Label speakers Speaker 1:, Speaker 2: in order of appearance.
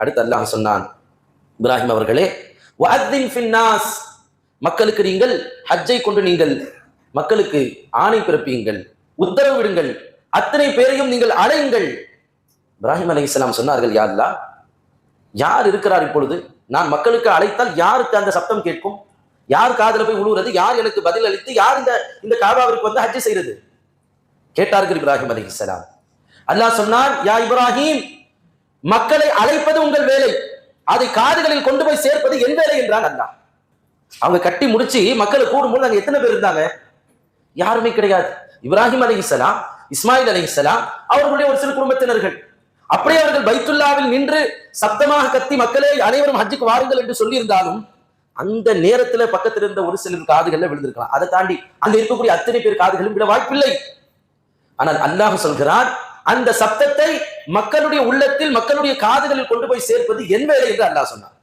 Speaker 1: அடுத்து அல்லாஹ் சொன்னான், இப்ராஹிம் அவர்களே, வஅத்தின் ஃபின்னாஸ், மக்களுக்கு நீங்கள் ஹஜ்ஜை கொண்டு நீங்கள் மக்களுக்கு ஆணை பிறப்பியுங்கள், உத்தரவிடுங்கள், அத்தனை பேரையும் நீங்கள் அழையுங்கள். இப்ராஹிம் அலைஹிஸ்ஸலாம் சொன்னார்கள், யா அல்லாஹ், யார் இருக்கிறார் இப்பொழுது? நான் மக்களுக்கு அழைத்தால் யாருக்கு அந்த சப்தம் கேட்கும்? யார் காதுல போய் உழுவுறது? யார் எனக்கு பதில் அளித்து யார் இந்த காபாவிற்கு வந்து ஹஜ் செய்யறது? கேட்டார்கள் இப்ராஹிம் அலைஹிஸ்ஸலாம். அல்லாஹ் சொன்னான், யா இப்ராஹிம், மக்களை அழைப்பது உங்கள் வேலை, அதை காதுகளில் கொண்டு போய் சேர்ப்பது என் வேலை என்றான் அல்லாஹ். அவங்க கட்டி முடிச்சு மக்களை கூடும்போது அங்க எத்தனை பேர் இருந்தாங்க? யாருமே கிடையாது. இப்ராஹிம் அலைஹிஸ்ஸலாம், இஸ்மாயில் அலைஹிஸ்ஸலாம், அவர்களுடைய ஒரு சில குடும்பத்தினர்கள். அப்படியே அவர்கள் பைத்துல்லாவில் நின்று சப்தமாக கத்தி மக்களே அனைவரும் ஹஜ்ஜுக்கு வாருங்கள் என்று சொல்லி இருந்தாலும் அந்த நேரத்துல பக்கத்தில் இருந்த ஒரு சிலர் காதுகள்ல விழுந்திருக்கலாம். அதை தாண்டி அங்க இருக்கக்கூடிய அத்தனை பேர் காதுகளும் விட வாய்ப்பில்லை. ஆனால் அல்லாஹ் சொல்கிறான், அந்த சப்தத்தை மக்களுடைய உள்ளத்தில், மக்களுடைய காதுகளில் கொண்டு போய் சேர்ப்பது என் வேலை என்று அல்லாஹ் சொன்னான்.